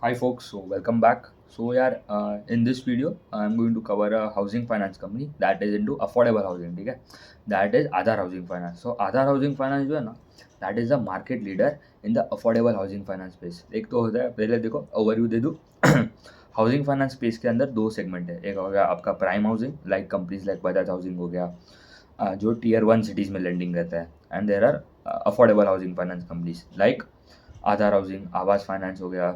Hi folks, so welcome back. So यार in this video I'm going to cover a housing finance company that is into affordable housing. ठीक है, that is Aadhar Housing Finance. So Aadhar Housing Finance जो है ना, that is the market leader in the affordable housing finance space. एक तो होता है, पहले देखो ओवरव्यू दे दूँ हाउसिंग फाइनेंस स्पेस के अंदर दो सेगमेंट है. एक हो गया आपका prime housing like companies like Bajaj housing हो गया, जो टीयर 1 सिटीज़ में लेंडिंग रहता है. And there are affordable housing finance companies like Aadhar housing, Aavas finance हो गया,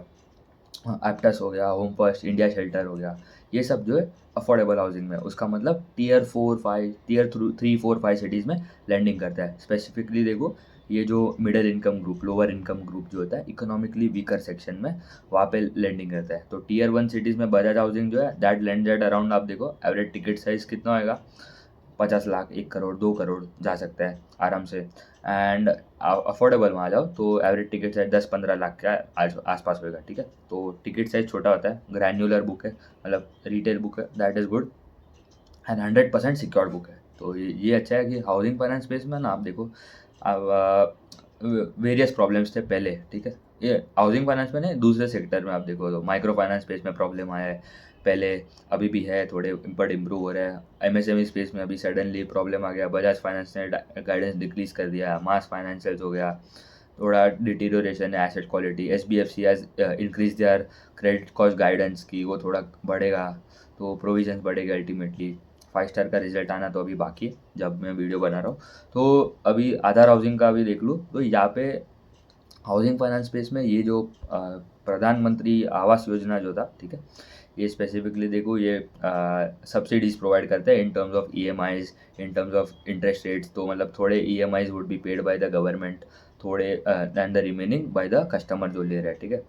एप्टस हो गया, होम फर्स्ट, इंडिया शेल्टर हो गया. ये सब जो है अफोर्डेबल हाउसिंग में, उसका मतलब टीयर 4 5 सिटीज़ में लैंडिंग करता है. स्पेसिफिकली देखो, ये जो middle income group, lower income group जो होता है, इकोनॉमिकली वीकर सेक्शन में, वहाँ पे लैंडिंग करता है. तो टीयर 1 सिटीज़ में बजाज हाउसिंग जो है दैट लैंड एट अराउंड, आप देखो एवरेज टिकट साइज़ कितना होएगा, 50 लाख, 1 करोड़, 2 करोड़ जा सकता है आराम से. एंड अफोर्डेबल में आ जाओ तो एवरेज टिकट साइज 10-15 लाख के आसपास होएगा. ठीक है, तो टिकट साइज छोटा होता है, ग्रैन्युलर बुक है, मतलब रिटेल बुक है, that is good. And 100% secured book है. तो ये अच्छा है कि हाउसिंग फाइनेंस स्पेस में ना, आप देखो अब वेरियस प्रॉब्लम्स थे पहले. ठीक है, ये हाउसिंग फाइनेंस में नहीं, दूसरे सेक्टर में आप देखो तो माइक्रो फाइनेंस स्पेस में प्रॉब्लम आया है पहले, अभी भी है, थोड़े बट इम्प्रूव हो रहा है. एमएसएमई स्पेस में अभी सडनली प्रॉब्लम आ गया, बजाज फाइनेंस ने गाइडेंस डिक्रीज कर दिया, मास फाइनेंशियल्स हो गया, थोड़ा डिटीरियोरेशन है asset quality. SBFC has increase their credit cost guidance की, वो थोड़ा बढ़ेगा तो प्रोविजंस बढ़ेगा अल्टीमेटली. 5 स्टार का रिजल्ट आना तो अभी बाकी है जब मैं वीडियो बना रहा हूँ. तो अभी आधार हाउसिंग का भी देख लूँ तो यहाँ पे हाउसिंग फाइनेंस स्पेस में ये जो प्रधानमंत्री आवास योजना जो था, ठीक है, ये स्पेसिफिकली देखो, ये सब्सिडीज़ प्रोवाइड करता है in terms of EMIs, in terms of interest rates. तो मतलब थोड़े EMIs would be paid by the government, थोड़े then the remaining by the customer जो ले रहा है. ठीक है,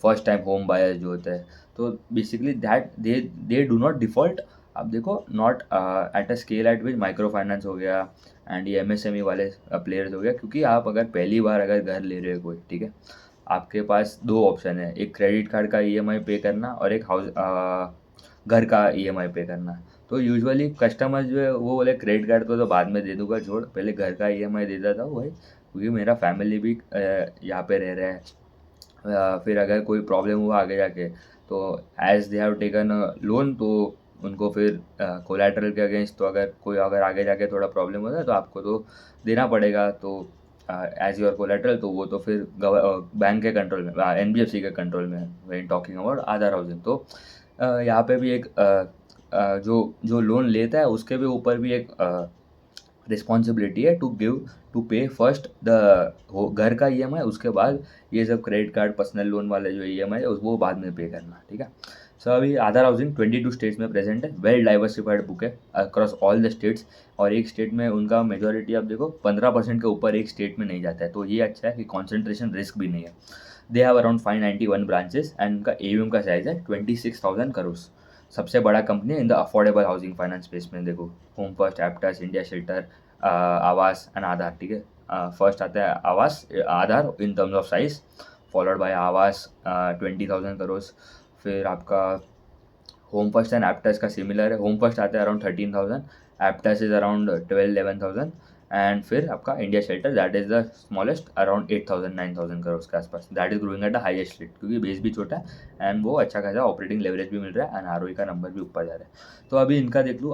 फर्स्ट टाइम होम बायर्स जो होता है, तो basically that they do not default. आप देखो, not at a scale eight which micro finance हो गया एंड ये एमएसएमई वाले प्लेयर्स हो गया. क्योंकि आप अगर पहली बार अगर घर ले रहे हो कोई, ठीक है, आपके पास दो ऑप्शन है, एक क्रेडिट कार्ड का ईएमआई पे करना और एक घर का ईएमआई पे करना. तो यूजुअली कस्टमर जो है वो बोले क्रेडिट कार्ड को तो बाद में दे दूंगा, छोड़, पहले घर का ईएमआई दे देता हूँ भाई, क्योंकि मेरा फैमिली भी यहाँ पे रह रहा है. फिर अगर कोई प्रॉब्लम हुआ आगे जाके, तो as they have taken loan, तो उनको फिर कोलैटरल के अगेंस्ट, तो अगर आगे जाके थोड़ा प्रॉब्लम होता है तो आपको तो देना पड़ेगा. तो एज योर कोलैटरल, तो वो तो फिर बैंक के कंट्रोल में, एनबीएफसी के कंट्रोल में है when talking about Aadhaar housing. तो यहाँ पे भी एक जो जो लोन लेता है उसके भी ऊपर भी एक रिस्पॉन्सिबिलिटी है टू पे फर्स्ट द घर का ईएमआई, उसके बाद ये सब क्रेडिट कार्ड, पर्सनल लोन वाले जो ईएमआई है वो बाद में पे करना. ठीक है, सो अभी आधार हाउसिंग 22 स्टेट्स में प्रेजेंट है, वेल डाइवर्सिफाइड बुक है अक्रॉस ऑल द स्टेट्स. और एक स्टेट में उनका मेजोरिटी आप देखो 15% के ऊपर एक स्टेट में नहीं जाता है, तो ये अच्छा है कि कॉन्सेंट्रेशन रिस्क भी नहीं है. They have around 591 branches and उनका एयूएम का साइज है 26,000 करोड़. सबसे बड़ा कंपनी है in the affordable housing finance space में. देखो, Home First, Aptus, India Shelter, Aavas and Aadhar. ठीक है, फर्स्ट आता है Aavas, Aadhar in terms of size, followed by Aavas 20,000 crore. फिर आपका होम फर्स्ट एंड एप्टस का सिमिलर है, होम फर्स्ट आता है around 13,000, Aptus is around 12-11,000. And फिर आपका India Shelter that is the smallest, around 8,000-9,000 crore के आसपास. That is growing at the highest rate, क्योंकि बेस भी छोटा है एंड वो अच्छा खासा ऑपरेटिंग लेवरेज भी मिल रहा है एंड आरओई का नंबर भी ऊपर जा रहा है. तो अभी इनका देख लूँ,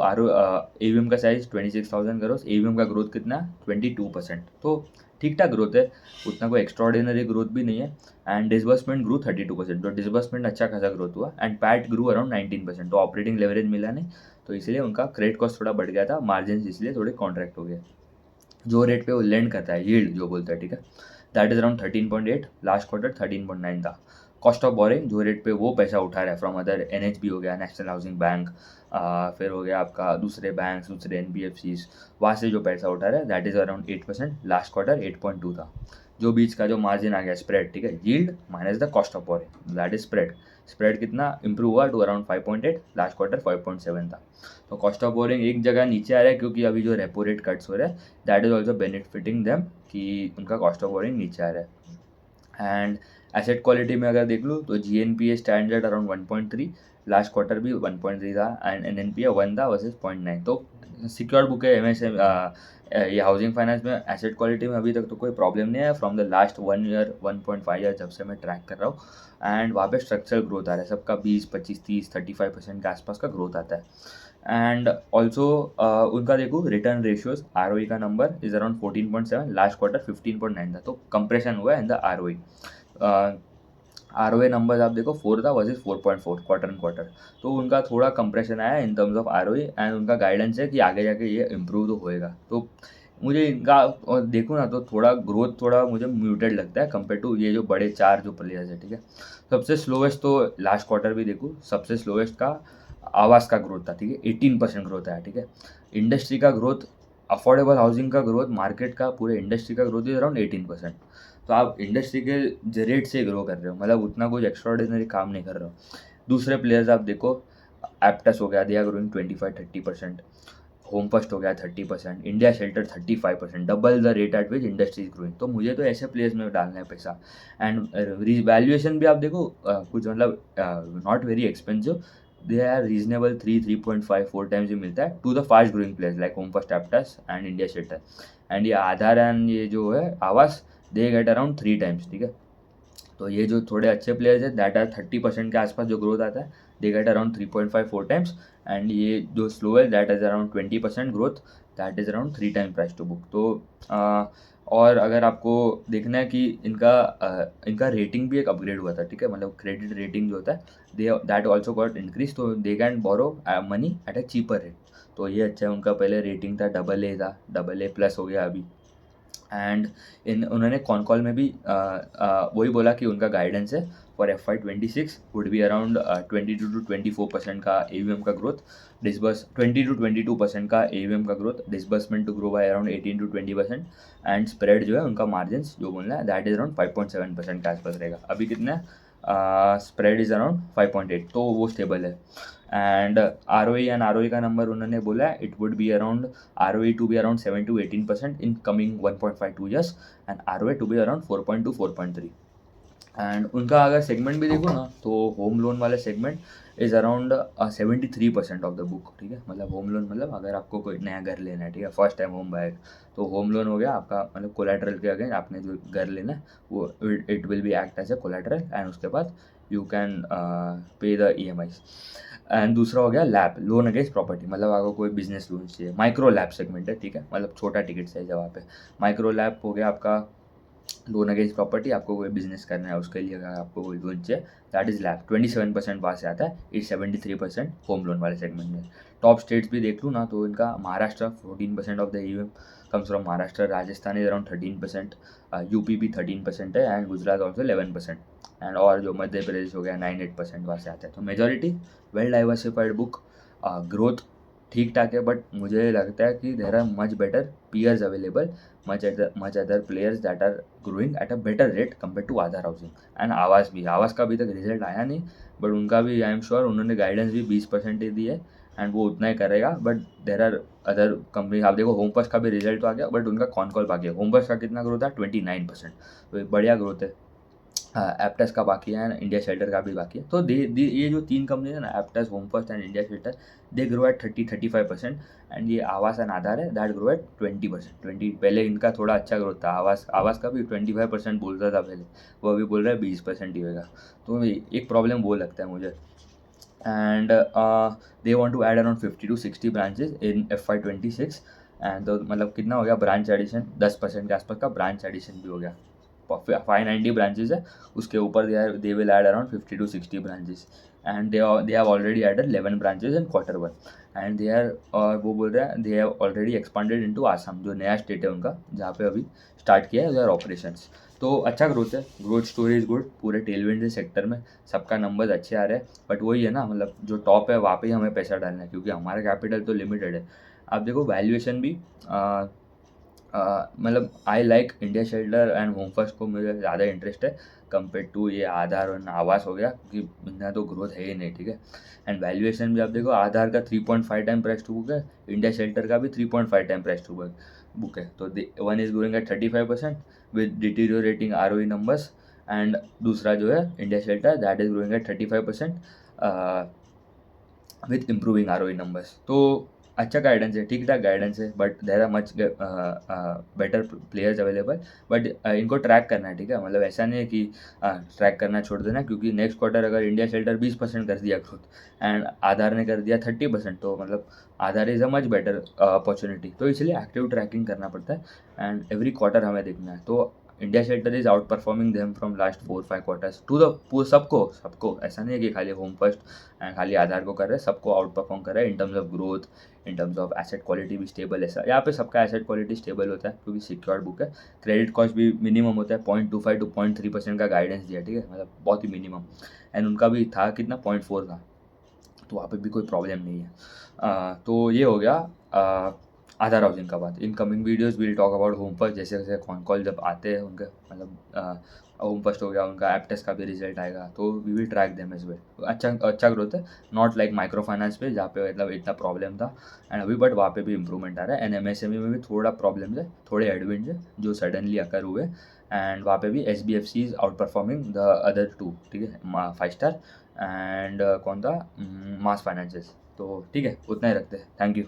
एवीएम का साइज 26,000 करोड़, एवीएम का ग्रोथ कितना है 22%. तो ठीक ठाक ग्रोथ है, उतना कोई एक्स्ट्रॉर्डिनरी ग्रोथ भी नहीं है. एंड डिसबर्समेंट ग्रू 32%, तो डिसबर्समेंट अच्छा खासा ग्रोथ हुआ. एंड पैट ग्रू अराउंड 19%, तो ऑपरेटिंग लेवरेज मिला नहीं, तो इसलिए उनका क्रेडिट कॉस्ट थोड़ा बढ़ गया था, मार्जिन इसलिए थोड़े कॉन्ट्रैक्ट हो गए. जो रेट पे वो लेंड करता है, यील्ड जो बोलता है, ठीक है, that is around 13.8, last quarter 13.9 था. कॉस्ट ऑफ बोरिंग, जो रेट पे वो पैसा उठा रहा है फ्रॉम अदर एनएचबी हो गया, नेशनल हाउसिंग बैंक, फिर हो गया आपका दूसरे बैंक, दूसरे एनबीएफसीज, वहाँ से जो पैसा उठा रहा है that is around 8%, last quarter 8.2 था. जो बीच का जो मार्जिन आ गया स्प्रेड, ठीक है, yield minus the cost of boring, that is spread. Spread कितना इंप्रूव हुआ टू अराउंड 5.8, लास्ट क्वार्टर 5.7 था. तो कॉस्ट ऑफ बोरिंग एक जगह नीचे आ रहा है क्योंकि अभी जो रेपो रेट कट्स हो रहा है, that is also benefiting them, कि उनका कॉस्ट ऑफ बोरिंग नीचे आ रहा है. एंड एसेट क्वालिटी में अगर देख लूँ तो GNPA stand at around 1.3, last quarter भी 1.3 था एंड NNPA 1 था वर्सेस 0.9। तो सिक्योर्ड बुक है MSM। ये हाउसिंग फाइनेंस में एसेट क्वालिटी में अभी तक तो कोई प्रॉब्लम नहीं है from the last 1 year 1.5 year जब से मैं ट्रैक कर रहा हूँ। एंड वहाँ पे स्ट्रक्चरल ग्रोथ आ रहा है, सबका 20, 25, 30, 35% के आसपास का ग्रोथ आता है। एंड ऑल्सो उनका देखो रिटर्न रेशियोज ROE का number is around 14.7, last quarter 15.9 था, तो कंप्रेशन हुआ है in the ROE। ROA number आप देखो 4 था वर्सेस 4.4 क्वार्टर एंड क्वार्टर, तो उनका थोड़ा कंप्रेशन आया इन टर्म्स ऑफ ROE एंड उनका गाइडेंस है कि आगे जाके ये इम्प्रूव तो होएगा। तो मुझे इनका और देखूँ ना तो थोड़ा ग्रोथ थोड़ा मुझे म्यूटेड लगता है कंपेयर टू ये जो बड़े 4 जो प्लेयर्स है, ठीक है। सबसे स्लोएस्ट तो लास्ट क्वार्टर भी देखूँ, सबसे स्लोएस्ट का आवास का ग्रोथ था, ठीक है, 18% ग्रोथ आया, ठीक है। इंडस्ट्री का ग्रोथ, अफोर्डेबल हाउसिंग का ग्रोथ, मार्केट का पूरे इंडस्ट्री का ग्रोथ इज अराउंड 18%। तो आप इंडस्ट्री के रेट से ग्रो कर रहे हो, मतलब उतना कुछ एक्स्ट्राऑर्डिनरी काम नहीं कर रहे हो। दूसरे प्लेयर्स आप देखो, एप्टस हो गया, they are growing 25-30%, Home First हो गया 30%, India Shelter 35%, double the rate at which industry is growing. तो मुझे तो ऐसे प्लेयर्स में डालना है पैसा। एंड वैल्यूएशन भी आप देखो कुछ मतलब not very expensive, they are reasonable, 3.5-4 times ही मिलता है to the fast growing players like Home First, Aptus and India Shelter. And ये आधार एंड ये जो है आवास, दे गेट अराउंड 3 टाइम्स, ठीक है। तो ये जो थोड़े अच्छे प्लेयर्स है दैट आर 30% के आसपास जो ग्रोथ आता है, they get around 3.5-4 times. And ये जो स्लो है that is around 20% growth, that is around 3 time price to book. तो और अगर आपको देखना है कि इनका रेटिंग भी एक अपग्रेड हुआ था, ठीक है, मतलब क्रेडिट रेटिंग जो होता है they that also got increase, तो they can borrow money at a cheaper rate. तो ये अच्छा है, उनका पहले रेटिंग था AA था, AA+ हो गया अभी। एंड उन्होंने कॉन कॉल में भी वही बोला कि उनका गाइडेंस है for FY26 would be around 22-24% का AUM का ग्रोथ, डिसबर्स 20-22% का AUM का ग्रोथ, disbursement to grow by around 18-20%। And spread जो है उनका मार्जिन जो बोलना है दैट इज अराउंड 5.7% के आसपास रहेगा। अभी कितना है, स्प्रेड इज अराउंड 5.8, तो वो स्टेबल है। एंड ROE एंड ROE का नंबर उन्होंने बोला है it would be around ROE to be around 7-18% in coming 1.52 years and ROA to be around 4.2-4.3। And उनका अगर सेगमेंट भी देखो ना तो होम लोन वाले segment is around 73% of the book, ठीक है। मतलब होम लोन मतलब अगर आपको कोई नया घर लेना है, ठीक है, फर्स्ट टाइम होम बायर, तो होम लोन हो गया आपका, मतलब कोलेट्रल के अगेंस्ट आपने जो घर लेना है वो it will be act as a collateral and उसके बाद you can pay the EMIs। And दूसरा हो गया लैब, लोन अगेंस्ट प्रॉपर्टी, मतलब आपको कोई बिजनेस लोन चाहिए, माइक्रो लैब सेगमेंट है, ठीक है, मतलब छोटा टिकट साइज है वहाँ पे। माइक्रो लैब हो गया आपका लोन अगेंस्ट प्रॉपर्टी, आपको कोई बिजनेस करना है उसके लिए अगर आपको कोई लोन चाहिए दैट इज़ लैब, 27% वहाँ से आता है, 73% होम लोन वाले सेगमेंट में। टॉप स्टेट्स भी देख लूँ ना तो इनका Maharashtra 14% of the AUM comes from Maharashtra, Rajasthan is around 13%, UP भी 13% है एंड गुजरात ऑल्सो 11%। एंड और जो मध्य प्रदेश हो गया 9-8% वहाँ से आता है। तो majority well diversified book, growth ठीक ठाक है, बट मुझे लगता है कि there are much better peers available, much other players that are growing at a better rate compared to Aadhar Housing। And आवास का अभी तक रिजल्ट आया नहीं, बट उनका भी आई एम श्योर उन्होंने गाइडेंस भी 20% ही दी है एंड वो उतना ही करेगा। But there are other company, आप देखो होम फर्स्ट का भी रिजल्ट तो आ गया बट उनका कॉन कॉल बाकी है। होम फर्स्ट का कितना ग्रोथ है, 29%, तो एक बढ़िया ग्रोथ है। एप्टस का बाकी है एंड इंडिया शेल्टर का भी बाकी है। तो ये जो 3 कंपनी है ना, Aptus, home First and India shelter, they grow at 30-35%। And ये आवास एंड आधार है दैट ग्रो एट 20%। 20 पहले इनका थोड़ा अच्छा ग्रोथ था, आवास का भी 25% बोलता था पहले, वो अभी बोल रहा है 20% ही होगा। तो एक प्रॉब्लम वो लगता है मुझे। And they want to add around 50-60 branches in FY26। And तो मतलब कितना हो गया ब्रांच एडिशन, 10% के आसपास का ब्रांच एडिशन भी हो गया। 590 ब्रांचेस है, उसके ऊपर they will add around 50-60 branches. And they have already added 11 branches in Q1। And they are, और वो बोल रहे हैं they have already expanded into Assam, जो नया स्टेट है उनका जहाँ पे अभी स्टार्ट किया है उधर ऑपरेशंस। तो अच्छा ग्रोथ है, ग्रोथ स्टोरी इज गुड, पूरे टेलविंड है सेक्टर में, सबका नंबर्स अच्छे आ रहे हैं। बट वही है ना, मतलब जो टॉप है वहाँ पे ही हमें पैसा डालना है क्योंकि हमारा कैपिटल तो लिमिटेड है। आप देखो वैल्यूएशन भी मतलब I like India Shelter and home first को, मुझे ज़्यादा इंटरेस्ट है कंपेयर टू ये आधार और आवास हो गया, क्योंकि इतना तो ग्रोथ है ही नहीं, ठीक है। एंड वैल्यूएशन भी आप देखो, आधार का 3.5 टाइम प्राइस टू बुक है, इंडिया शेल्टर का भी 3.5 टाइम प्राइस टू बुक है। तो one is growing at 35% with deteriorating ROE numbers, and दूसरा जो है India Shelter that is growing at 35%। With improving ROE numbers. तो अच्छा गाइडेंस है, ठीक ठाक गाइडेंस है, but there are much better players available. But इनको ट्रैक करना है, ठीक है, मतलब ऐसा नहीं है कि ट्रैक करना छोड़ देना, क्योंकि नेक्स्ट क्वार्टर अगर इंडिया शेल्टर 20% कर दिया ग्रोथ एंड आधार ने कर दिया 30%, तो मतलब Aadhar is a much better opportunity. तो इसलिए एक्टिव ट्रैकिंग करना पड़ता है एंड एवरी क्वार्टर हमें देखना है। तो India Shelter is outperforming them from last 4-5 quarters to the सबको सबको, ऐसा नहीं है कि खाली होम फर्स्ट एंड खाली आधार को कर रहे हैं, सबको आउट परफॉर्म कर रहे हैं इन terms of growth, in terms of asset quality भी स्टेबल है। यहाँ पे सबका एसेट क्वालिटी स्टेबल होता है क्योंकि सिक्योर्ड बुक है। क्रेडिट कॉस्ट भी मिनिमम होता है, 0.25 to 0.3% का गाइडेंस दिया, ठीक है, मतलब बहुत ही मिनिमम। एंड उनका भी था कितना, 0.4 था, तो वहाँ पे भी कोई प्रॉब्लम नहीं है। तो ये हो गया आधार हाउसिंग का बात। In coming videos will talk about home first, जैसे जैसे कॉन कॉल जब आते हैं उनके, मतलब होम फर्स्ट हो गया, उनका ऐप टेस्ट का भी रिजल्ट आएगा, तो we will track them as well. अच्छा अच्छा ग्रोथ है, नॉट लाइक माइक्रो फाइनेंस पे जहाँ पे मतलब इतना प्रॉब्लम था एंड अभी, बट वहाँ पे भी इंप्रूवमेंट आ रहा है। एंड एमएसएमई में भी थोड़ा प्रॉब्लम्स है, थोड़े हेडविंड्स है जो सडनली अकर हुए, एंड वहाँ पे भी SBFC is outperforming the other two, ठीक है, 5 स्टार एंड कौन था, मास फाइनेंसेस। तो ठीक है, उतना ही रखते हैं, थैंक यू।